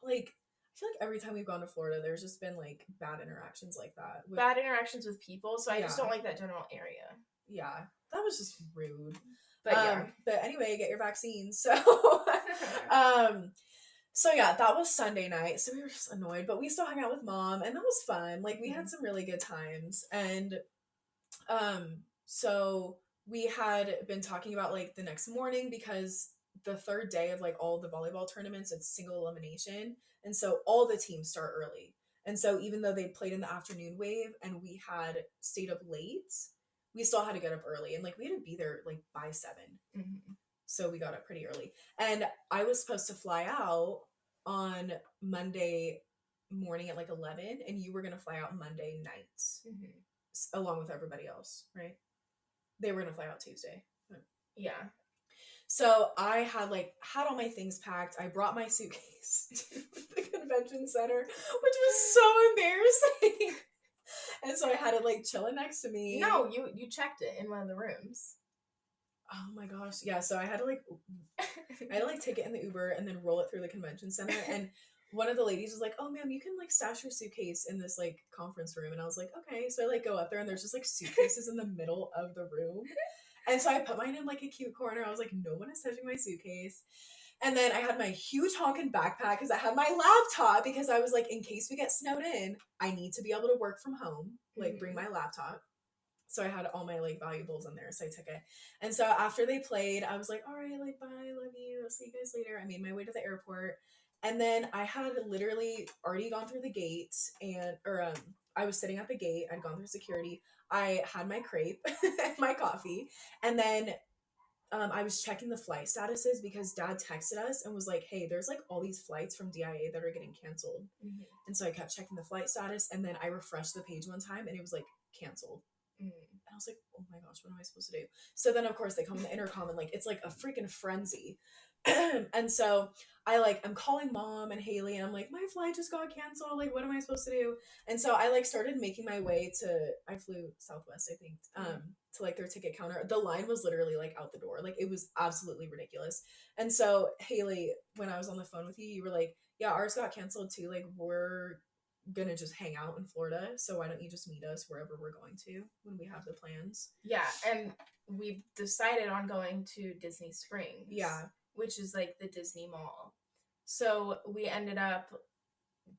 Speaker 1: like, I feel like every time we've gone to Florida, there's just been like bad interactions like that.
Speaker 2: Bad interactions with people, so I just don't like that general area.
Speaker 1: Yeah, that was just rude. But but anyway, get your vaccine. So so yeah, that was Sunday night. So we were just annoyed, but we still hung out with Mom, and that was fun. Like, we had some really good times. And so we had been talking about like the next morning, because the third day of like all the volleyball tournaments, it's single elimination, and so all the teams start early. And so even though they played in the afternoon wave and we had stayed up late, we still had to get up early, and like we had to be there like by 7. So we got up pretty early, and I was supposed to fly out on Monday morning at like 11, and you were gonna fly out Monday night along with everybody else, right? They were gonna fly out Tuesday.
Speaker 2: Yeah.
Speaker 1: So I had all my things packed. I brought my suitcase to the convention center, which was so embarrassing. And so I had it like chilling next to me.
Speaker 2: No, you checked it in one of the rooms.
Speaker 1: Oh my gosh. Yeah, so I had to take it in the Uber and then roll it through the convention center. And one of the ladies was like, "Oh ma'am, you can like stash your suitcase in this like conference room." And I was like, "Okay." So I like go up there, and there's just like suitcases in the middle of the room. And so I put mine in like a cute corner. I was like, no one is touching my suitcase. And then I had my huge honking backpack because I had my laptop, because I was like, in case we get snowed in, I need to be able to work from home, like bring my laptop. So I had all my like valuables in there, so I took it. And so after they played, I was like, all right, like, bye, love you, I'll see you guys later. I made my way to the airport, and then I had literally already gone through the gate, and I was sitting at the gate. I'd gone through security. I had my crepe and my coffee, and then I was checking the flight statuses because Dad texted us and was like, "Hey, there's like all these flights from DIA that are getting canceled." And so I kept checking the flight status, and then I refreshed the page one time, and it was like canceled. And I was like, "Oh my gosh, what am I supposed to do?" So then, of course, they come in the intercom, and like it's like a freaking frenzy. And so I'm calling Mom and Haley, and I'm like, "My flight just got canceled. Like, what am I supposed to do?" And so I started making my way to, I flew Southwest, I think, to like their ticket counter. The line was literally like out the door. Like, it was absolutely ridiculous. And so Haley, when I was on the phone with you, you were like, "Yeah, ours got canceled too. Like, we're gonna just hang out in Florida, so why don't you just meet us wherever we're going to when we have the plans?"
Speaker 2: Yeah, and we decided on going to Disney Springs.
Speaker 1: Yeah.
Speaker 2: Which is like the Disney Mall. So we ended up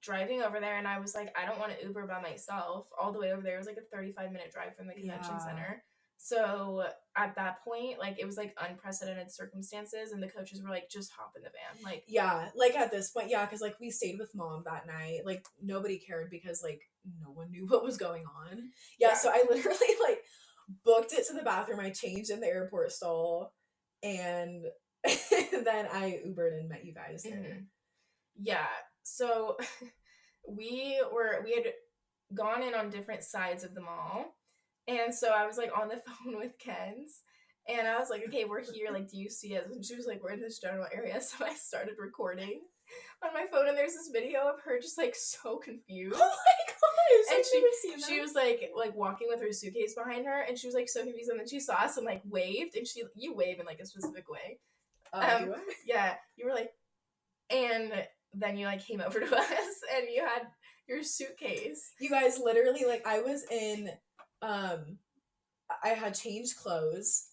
Speaker 2: driving over there, and I was like, I don't want to Uber by myself all the way over there. It was like a 35-minute drive from the convention center. So at that point, like, it was like unprecedented circumstances, and the coaches were like, just hop in the van. Like,
Speaker 1: yeah, like at this point, yeah, because like we stayed with Mom that night. Like, nobody cared because like no one knew what was going on. Yeah, so I literally like booked it to the bathroom. I changed in the airport stall, and then I Ubered and met you guys there.
Speaker 2: Yeah, so we had gone in on different sides of the mall, and so I was like on the phone with Ken's, and I was like, "Okay, we're here, like, do you see us?" And she was like, "We're in this general area." So I started recording on my phone, and there's this video of her just like so confused.
Speaker 1: Oh my gosh!
Speaker 2: And she was like walking with her suitcase behind her, and she was like so confused, and then she saw us and like waved, and you wave in like a specific way.
Speaker 1: Do I?
Speaker 2: Yeah, you were like, and then you like came over to us, and you had your suitcase.
Speaker 1: You guys, literally, like, I was in, I had changed clothes,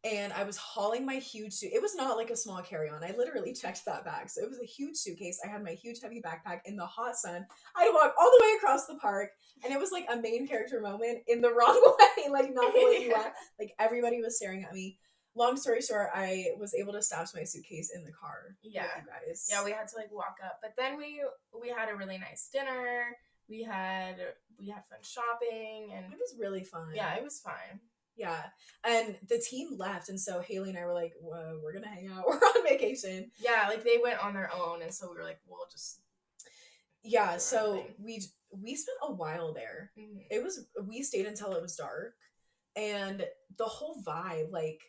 Speaker 1: and I was hauling my huge suit. It was not like a small carry-on. I literally checked that bag. So it was a huge suitcase. I had my huge heavy backpack in the hot sun. I had to walk all the way across the park, and it was like a main character moment in the wrong way, like not the way you want. Like, everybody was staring at me. long story short, I was able to stash my suitcase in the car with
Speaker 2: Yeah.
Speaker 1: you guys.
Speaker 2: Yeah, we had to like walk up, but then we had a really nice dinner. We had fun shopping, and
Speaker 1: It was really fun.
Speaker 2: yeah, it was fine.
Speaker 1: Yeah. And the team left, and so Haley and I were like, whoa, we're gonna hang out. We're on vacation.
Speaker 2: Yeah, like they went on their own, and so we were like, we'll just
Speaker 1: Yeah,
Speaker 2: do our
Speaker 1: so
Speaker 2: thing.
Speaker 1: we spent a while there.
Speaker 2: Mhm.
Speaker 1: We stayed until it was dark, and the whole vibe, like,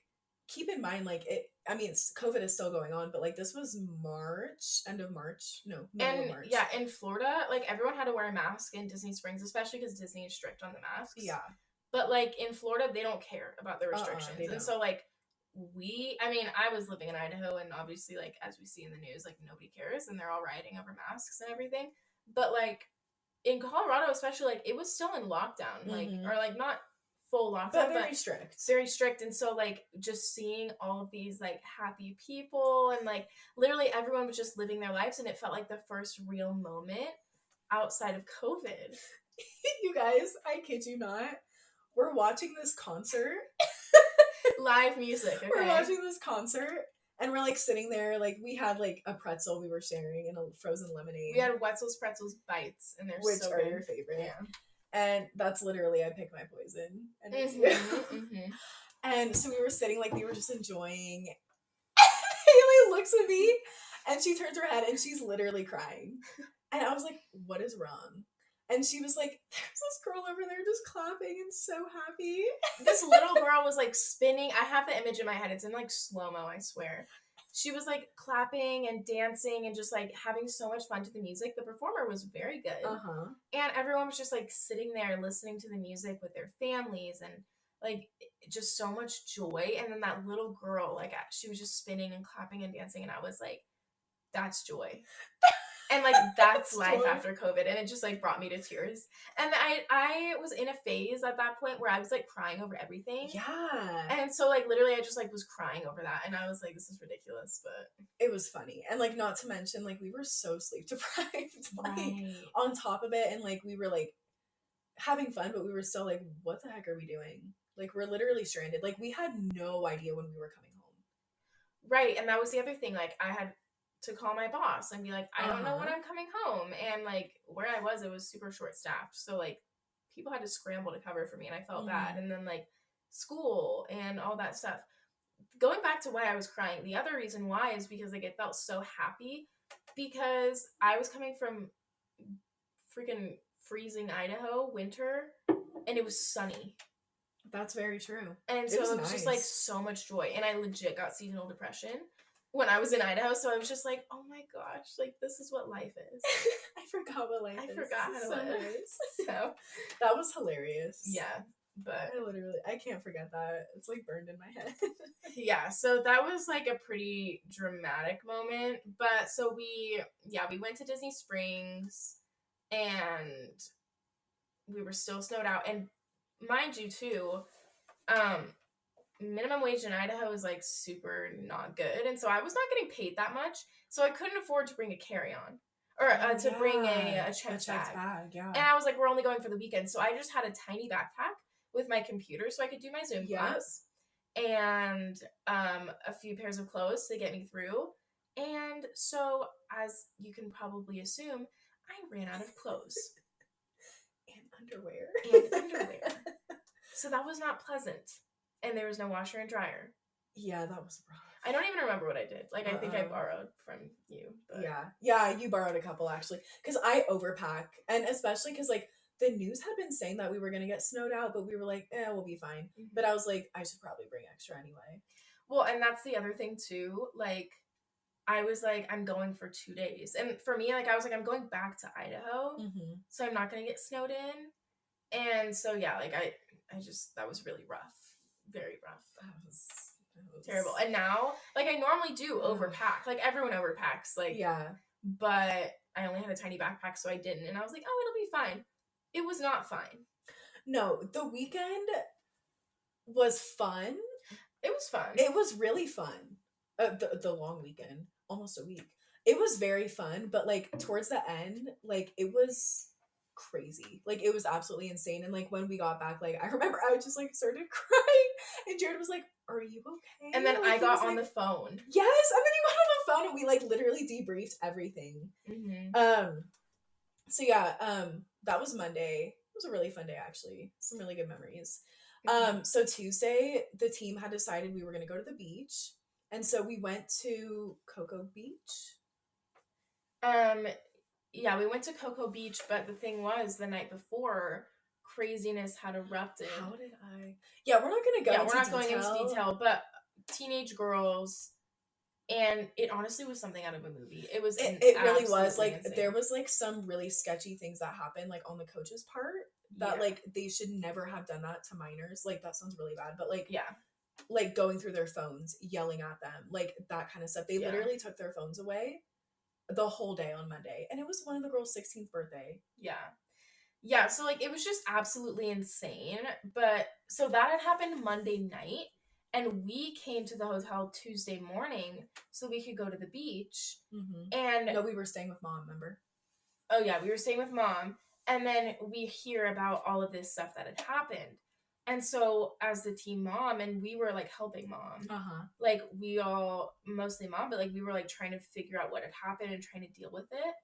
Speaker 1: keep in mind, like, COVID is still going on, but like this was March, end of March, no, middle of
Speaker 2: And
Speaker 1: March.
Speaker 2: yeah, in Florida, like everyone had to wear a mask in Disney Springs, especially because Disney is strict on the masks.
Speaker 1: Yeah.
Speaker 2: But like in Florida, they don't care about the restrictions,
Speaker 1: they
Speaker 2: and
Speaker 1: don't.
Speaker 2: so like I mean, I was living in Idaho, and obviously, like as we see in the news, like nobody cares, and they're all rioting over masks and everything. But like in Colorado, especially, like it was still in lockdown, like
Speaker 1: Mhm.
Speaker 2: or like not full lockdown,
Speaker 1: But very strict.
Speaker 2: very strict. And so like just seeing all of these like happy people, and like literally everyone was just living their lives, and it felt like the first real moment outside of COVID.
Speaker 1: You guys, I kid you not, we're watching this concert.
Speaker 2: Live music. Okay?
Speaker 1: We're watching this concert, and we're like sitting there, like we had like a pretzel we were sharing and a frozen lemonade.
Speaker 2: We had Wetzel's Pretzels bites, and they're
Speaker 1: which
Speaker 2: so
Speaker 1: are
Speaker 2: good.
Speaker 1: your favorite.
Speaker 2: Yeah.
Speaker 1: And that's literally I pick my poison. And it's you.
Speaker 2: Mm-hmm.
Speaker 1: And so we were sitting, like we were just enjoying. Haley looks at me and she turns her head and she's literally crying. And I was like, what is wrong? And she was like, there's this girl over there just clapping and so happy.
Speaker 2: This little girl was like spinning. I have the image in my head. It's in like slow-mo, I swear. She was like clapping and dancing and just like having so much fun to the music. The performer was very good.
Speaker 1: Uh-huh.
Speaker 2: And everyone was just like sitting there listening to the music with their families, and like just so much joy. And then that little girl, like she was just spinning and clapping and dancing, and I was like, that's joy. And like that's life
Speaker 1: joy.
Speaker 2: after COVID, and it just like brought me to tears. And I was in a phase at that point where I was like crying over everything.
Speaker 1: Yeah.
Speaker 2: And so like literally I just like was crying over that, and I was like, this is ridiculous, but
Speaker 1: it was funny. And like not to mention, like we were so sleep deprived, like
Speaker 2: right.
Speaker 1: on top of it, and like we were like having fun, but we were still like, what the heck are we doing? Like we're literally stranded. Like we had no idea when we were coming home.
Speaker 2: Right, and that was the other thing. Like I had to call my boss and be like, I don't know when I'm coming home. And like where I was, it was super short staffed. So like people had to scramble to cover for me, and I felt bad. And then like school and all that stuff. Going back to why I was crying, the other reason why is because like it felt so happy, because I was coming from freaking freezing Idaho winter, and it was sunny.
Speaker 1: That's very true.
Speaker 2: And so it was just like so much joy, and I legit got seasonal depression when I was in Idaho, so I was just like, oh my gosh, like this is what life is.
Speaker 1: I forgot what life is.
Speaker 2: I forgot how to live. So
Speaker 1: that was hilarious.
Speaker 2: Yeah, but
Speaker 1: I can't forget that. It's like burned in my head.
Speaker 2: Yeah, so that was like a pretty dramatic moment. But so we went to Disney Springs, and we were still snowed out. And mind you too, minimum wage in Idaho is like super not good, and so I was not getting paid that much, so I couldn't afford to bring a carry-on or to bring a checked bag.
Speaker 1: Yeah.
Speaker 2: And I was like, we're only going for the weekend, so I just had a tiny backpack with my computer so I could do my Zoom class, and a few pairs of clothes to get me through. And so, as you can probably assume, I ran out of clothes
Speaker 1: and underwear.
Speaker 2: So that was not pleasant. And there was no washer and dryer.
Speaker 1: Yeah, that was rough.
Speaker 2: I don't even remember what I did. Like, I think I borrowed from you. But...
Speaker 1: Yeah, you borrowed a couple, actually. Because I overpack. And especially because, like, the news had been saying that we were going to get snowed out, but we were like, we'll be fine. Mm-hmm. But I was like, I should probably bring extra anyway.
Speaker 2: Well, and that's the other thing, too. Like, I was like, I'm going for 2 days. And for me, like, I was like, I'm going back to Idaho. Mm-hmm. So I'm not going to get snowed in. And so, yeah, like, I just, that was really rough. Very rough. That was terrible. And now, like, I normally do overpack. Like, everyone overpacks. Like, yeah. But I only had a tiny backpack, so I didn't. And I was like, oh, it'll be fine. It was not fine.
Speaker 1: No, the weekend was fun.
Speaker 2: It was fun.
Speaker 1: It was really fun. The long weekend, almost a week. It was very fun, but like towards the end, like it was crazy. Like, it was absolutely insane. And like when we got back, like I remember I just like started crying, and Jared was like, "Are you okay?"
Speaker 2: And then
Speaker 1: like,
Speaker 2: I
Speaker 1: he
Speaker 2: got
Speaker 1: was
Speaker 2: on the
Speaker 1: like,
Speaker 2: phone.
Speaker 1: yes, and then he got on the phone and we like literally debriefed everything. So yeah, that was Monday. It was a really fun day, actually. Some really good memories. So Tuesday, the team had decided we were going to go to the beach, and so we went to Cocoa Beach.
Speaker 2: Yeah, we went to Cocoa Beach, but the thing was, the night before, craziness had erupted.
Speaker 1: How did I? Yeah, we're not going to go.
Speaker 2: Yeah, we're not going into detail, but teenage girls. And it honestly was something out of a movie. It was.
Speaker 1: It really was. Like, insane. There was like some really sketchy things that happened, like on the coach's part, that like they should never have done that to minors. Like, that sounds really bad, but like, yeah, like going through their phones, yelling at them, like that kind of stuff. They literally took their phones away the whole day on Monday, and it was one of the girls' 16th birthday. Yeah, so like it was just absolutely insane. But so that had happened Monday night. And we came to the hotel Tuesday morning so we could go to the beach. And no, we were staying with Mom, remember? Oh, yeah, we were staying with Mom. And then we hear about all of this stuff that had happened. And so as the team mom, and we were like helping Mom. Like we all, mostly Mom, but like we were like trying to figure out what had happened and trying to deal with it.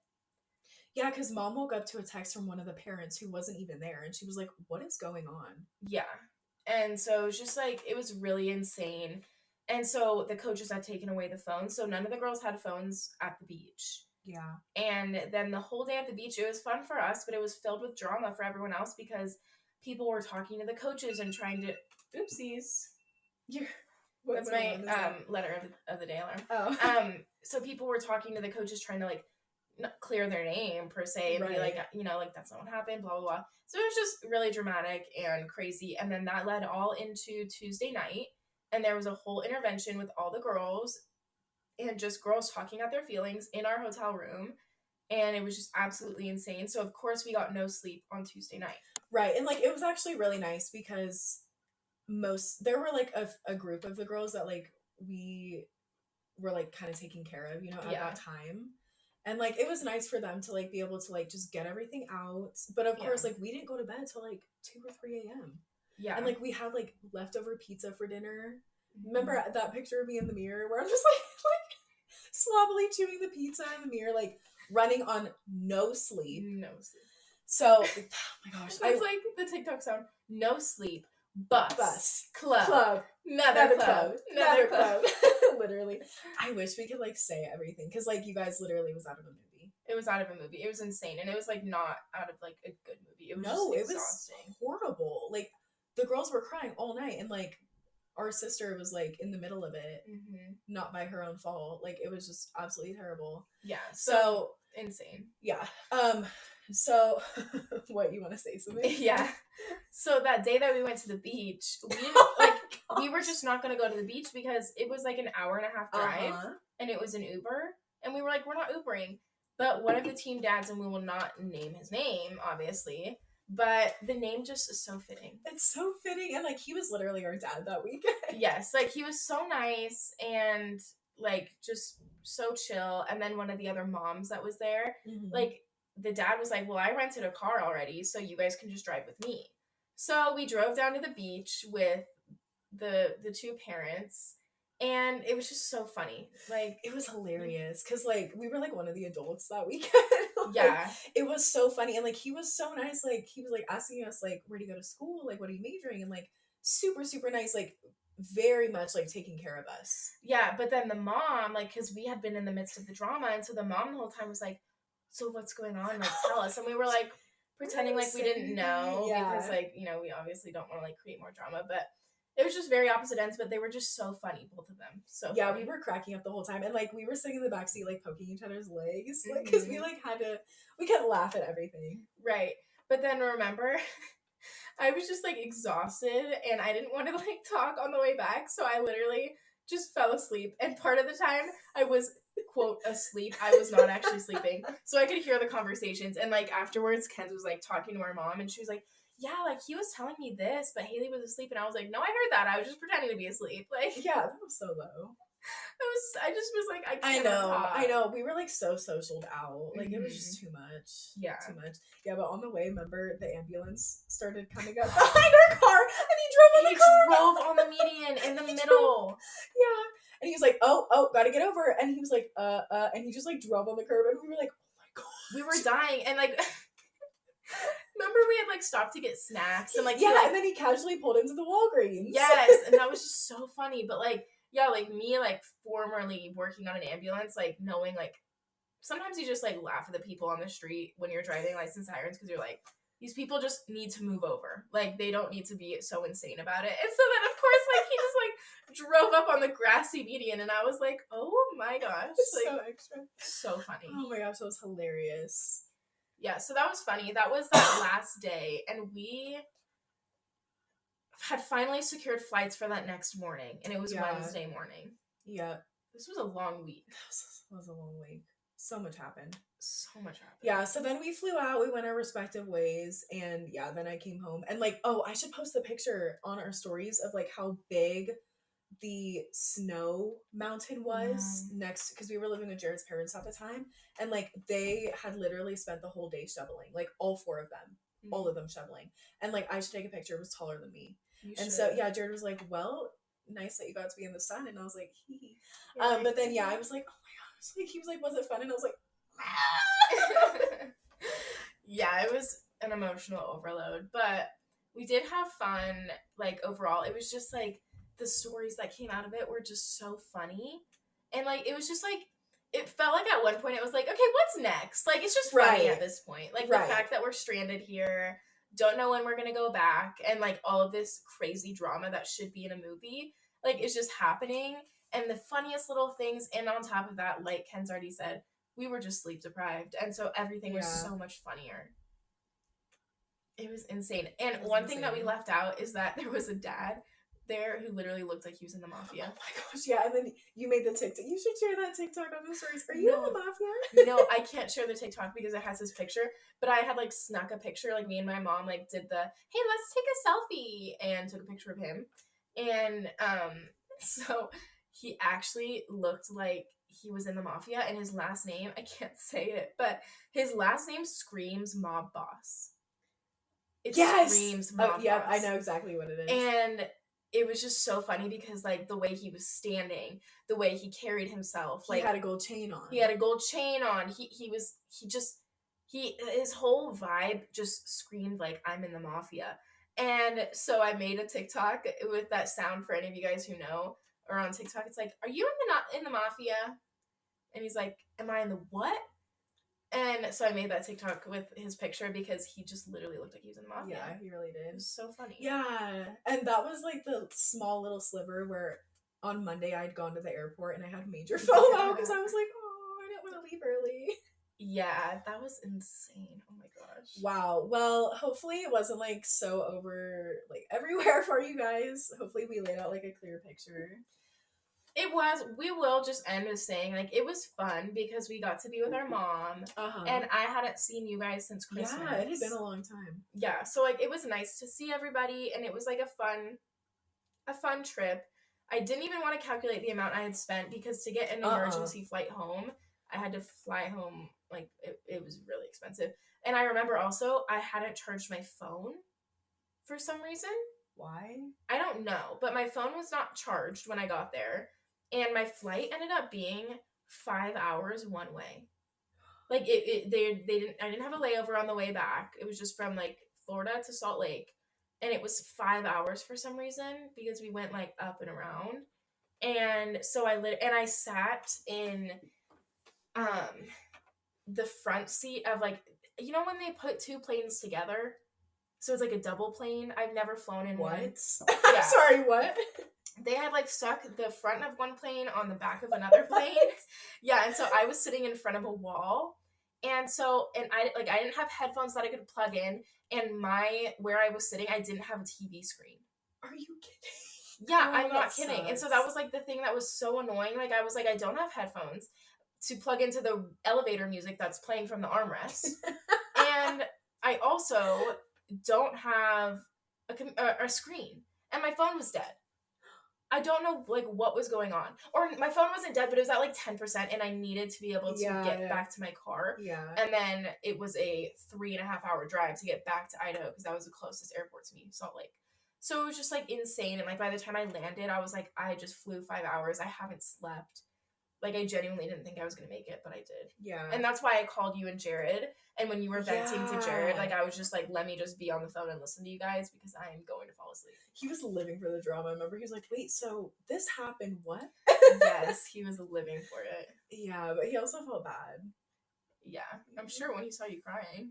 Speaker 1: Yeah, because Mom woke up to a text from one of the parents who wasn't even there. And she was like, "What is going on?" Yeah. And so it was just like, it was really insane. And so the coaches had taken away the phones. So none of the girls had phones at the beach. Yeah. And then the whole day at the beach, it was fun for us, but it was filled with drama for everyone else because people were talking to the coaches and trying to, oopsies. That's my letter of the day alarm. Oh. So people were talking to the coaches trying to like not clear their name per se and be like, you know, like that's not what happened, blah, blah, blah. So it was just really dramatic and crazy. And then that led all into Tuesday night. And there was a whole intervention with all the girls and just girls talking out their feelings in our hotel room. And it was just absolutely insane. So of course we got no sleep on Tuesday night. Right. And like, it was actually really nice because there were like a group of the girls that like we were like kind of taking care of, you know, at that time. And like, it was nice for them to like be able to like just get everything out. But of course, like we didn't go to bed till like 2 or 3 a.m. Yeah. And like we had like leftover pizza for dinner. Remember that picture of me in the mirror where I'm just like sloppily chewing the pizza in the mirror, like running on no sleep. No sleep. So, oh my gosh. That's like the TikTok sound. No sleep. Bus. Club. Another club. Literally. I wish we could like say everything because like you guys literally was out of a movie. It was out of a movie. It was insane. And it was like not out of like a good movie. It was just exhausting. It was horrible. Like the girls were crying all night and like our sister was like in the middle of it, not by her own fault. Like it was just absolutely terrible. Yeah. So insane. Yeah. So what, you want to say something? Yeah. So that day that we went to the beach, we didn't we were just not going to go to the beach because it was like an hour and a half drive and it was an Uber and we were like, we're not Ubering. But one of the team dads, and we will not name his name, obviously, but the name just is so fitting. It's so fitting. And like, he was literally our dad that weekend. Yes. Like he was so nice and like just so chill. And then one of the other moms that was there, like the dad was like, well, I rented a car already, so you guys can just drive with me. So we drove down to the beach with the two parents. And it was just so funny. Like, it was hilarious. Because, like, we were, like, one of the adults that weekend. Like, yeah. It was so funny. And, like, he was so nice. Like, he was, like, asking us, like, where do you go to school? Like, what are you majoring? And, like, super, super nice. Like, very much, like, taking care of us. Yeah, but then the mom, like, because we had been in the midst of the drama. And so the mom the whole time was like, so what's going on? Like, tell us. And we were, like, pretending like we didn't know. Yeah. Because, like, you know, we obviously don't want to, like, create more drama. But it was just very opposite ends, but they were just so funny, both of them. So yeah, funny. We were cracking up the whole time, and like we were sitting in the backseat, like poking each other's legs, like because we like we couldn't laugh at everything, right? But then remember, I was just like exhausted, and I didn't want to like talk on the way back, so I literally just fell asleep. And part of the time, I was quote asleep. I was not actually sleeping, so I could hear the conversations. And like afterwards, Kenz was like talking to our mom, and she was like, yeah, like, he was telling me this, but Haley was asleep, and I was like, no, I heard that. I was just pretending to be asleep. Like, yeah, that was so low.
Speaker 2: I just was like, I
Speaker 1: I
Speaker 2: can't
Speaker 1: know, I
Speaker 2: talk.
Speaker 1: know. We were like so socialed out. Like it was
Speaker 2: Mhm.
Speaker 1: just too much.
Speaker 2: Yeah.
Speaker 1: Too much. Yeah, but on the way, remember the ambulance started coming up behind our car and he drove on
Speaker 2: He
Speaker 1: the curb.
Speaker 2: drove on the median in the
Speaker 1: He
Speaker 2: middle.
Speaker 1: Yeah. And he was like, oh, gotta get over. And he was like, and he just like drove on the curb and we were like, oh my god.
Speaker 2: We were dying, and like, remember we had like stopped to get snacks, and like,
Speaker 1: Yeah,
Speaker 2: he, like,
Speaker 1: and then he casually pulled into the Walgreens.
Speaker 2: yes, and that was just so funny. But like, yeah, like me, like formerly working on an ambulance, like knowing like sometimes you just like laugh at the people on the street when you're driving license sirens because you're like, these people just need to move over. Like they don't need to be so insane about it. And so then of course like he just like drove up on the grassy median and I was like, oh my gosh. Like,
Speaker 1: so extra.
Speaker 2: so funny.
Speaker 1: Oh my gosh, that was hilarious.
Speaker 2: Yeah, so that was funny. That was that last day, and we had finally secured flights for that next morning, and it was Wednesday morning.
Speaker 1: Yeah.
Speaker 2: This was a long week.
Speaker 1: That was a long week. So much happened.
Speaker 2: So much happened.
Speaker 1: Yeah, so then we flew out, we went our respective ways, and yeah, then I came home. And like, oh, I should post the picture on our stories of like how big the snow mountain was next, because we were living with Jared's parents at the time, and like they had literally spent the whole day shoveling, like all four of them, all of them shoveling. And like I should take a picture, it was taller than me. So yeah, Jared was like, well, nice that you got to be in the sun. And I was like, hee hee. But then yeah, I was like, oh my gosh, like he was like, was it fun? And I was like,
Speaker 2: yeah, it was an emotional overload, but we did have fun. Like overall, it was just like the stories that came out of it were just so funny, and like it was just like it felt like at one point it was like, okay, what's next? Like it's just funny at this point. Like the fact that we're stranded here, don't know when we're gonna go back, and like all of this crazy drama that should be in a movie, like it's just happening, and the funniest little things. And on top of that, like Ken's already said, we were just sleep deprived, and so everything was so much funnier. It was insane. And one thing that we left out is that there was a dad there who literally looked like he was in the mafia.
Speaker 1: Oh my gosh, yeah. And then you made the TikTok. You should share that TikTok on the stories. Are you in the mafia?
Speaker 2: No, I can't share the TikTok because it has his picture. But I had like snuck a picture. Like me and my mom like did the, hey, let's take a selfie, and took a picture of him. And so he actually looked like he was in the mafia, and his last name, I can't say it, but his last name screams mob boss. It screams mob boss.
Speaker 1: Yeah, I know exactly what it is.
Speaker 2: And it was just so funny because like the way he was standing, the way he carried himself, like
Speaker 1: he had a gold chain on.
Speaker 2: His whole vibe just screamed like, I'm in the mafia. And so I made a TikTok with that sound for any of you guys who know, or on TikTok. It's like, are you in the mafia? And he's like, am I in the what? And so I made that TikTok with his picture because he just literally looked like he was in the mafia.
Speaker 1: Yeah, he really did.
Speaker 2: It was so funny.
Speaker 1: Yeah. And that was like the small little sliver where on Monday I'd gone to the airport and I had major FOMO because I was like, oh, I didn't want to leave early.
Speaker 2: Yeah, that was insane. Oh my gosh.
Speaker 1: Wow. Well, hopefully it wasn't like so over like everywhere for you guys. Hopefully we laid out like a clear picture.
Speaker 2: It was. We will just end with saying, like, it was fun because we got to be with our mom, and I hadn't seen you guys since Christmas.
Speaker 1: Yeah, it had been a long time.
Speaker 2: Yeah, so like it was nice to see everybody, and it was like a fun trip. I didn't even want to calculate the amount I had spent because to get an emergency flight home, I had to fly home. Like it was really expensive, and I remember also I hadn't charged my phone for some reason.
Speaker 1: Why?
Speaker 2: I don't know, but my phone was not charged when I got there. And my flight ended up being 5 hours one way. Like they didn't. I didn't have a layover on the way back. It was just from like Florida to Salt Lake, and it was 5 hours for some reason because we went like up and around. And so I sat in, the front seat of like, you know when they put two planes together, so it's like a double plane. I've never flown in one.
Speaker 1: Yeah. Sorry, what?
Speaker 2: They had like stuck the front of one plane on the back of another plane. Yeah, and so I was sitting in front of a wall. And I didn't have headphones that I could plug in, and where I was sitting, I didn't have a TV screen.
Speaker 1: Are you kidding?
Speaker 2: Yeah, I'm not kidding. Sucks. And so that was like the thing that was so annoying. Like I was like, I don't have headphones to plug into the elevator music that's playing from the armrest. And I also don't have a screen, and my phone was dead. I don't know like what was going on. Or my phone wasn't dead, but it was at like 10% and I needed to be able to get back to my car.
Speaker 1: Yeah.
Speaker 2: And then it was a 3.5 hour drive to get back to Idaho because that was the closest airport to me, Salt Lake. So it was just like insane. And like by the time I landed, I was like, I just flew 5 hours. I haven't slept. Like I genuinely didn't think I was gonna make it, but I did.
Speaker 1: Yeah.
Speaker 2: And that's why I called you and Jared. And when you were venting to Jared, like I was just like, let me just be on the phone and listen to you guys because I am going to fall asleep.
Speaker 1: He was living for the drama. I remember he was like, wait, so this happened, what?
Speaker 2: Yes, he was living for it.
Speaker 1: Yeah, but he also felt bad.
Speaker 2: Yeah, I'm sure when he saw you crying.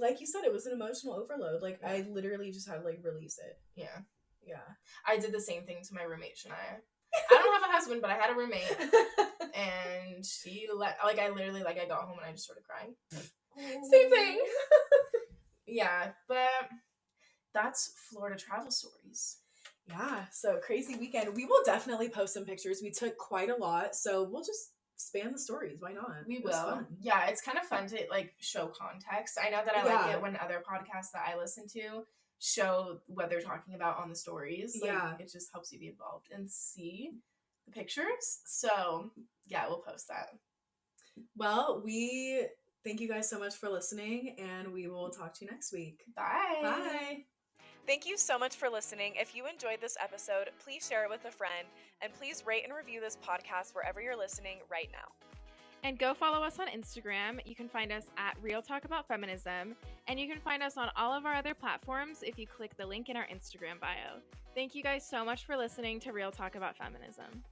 Speaker 1: Like you said, it was an emotional overload. Like, I literally just had to, like, release it.
Speaker 2: Yeah.
Speaker 1: Yeah.
Speaker 2: I did the same thing to my roommate, Shania. I don't have a husband, but I had a roommate. And I literally, like, I got home and I just started crying. Same thing. Yeah, but that's Florida travel stories.
Speaker 1: Yeah, so crazy weekend. We will definitely post some pictures. We took quite a lot, so we'll just span the stories. Why not?
Speaker 2: We will. Yeah, it's kind of fun to like show context. I know that I like it when other podcasts that I listen to show what they're talking about on the stories. Like, it just helps you be involved and see the pictures. So yeah, we'll post that.
Speaker 1: Well, we thank you guys so much for listening, and we will talk to you next week.
Speaker 2: Bye.
Speaker 1: Bye.
Speaker 3: Thank you so much for listening. If you enjoyed this episode, please share it with a friend, and please rate and review this podcast wherever you're listening right now.
Speaker 4: And go follow us on Instagram. You can find us at Real Talk About Feminism, and you can find us on all of our other platforms if you click the link in our Instagram bio. Thank you guys so much for listening to Real Talk About Feminism.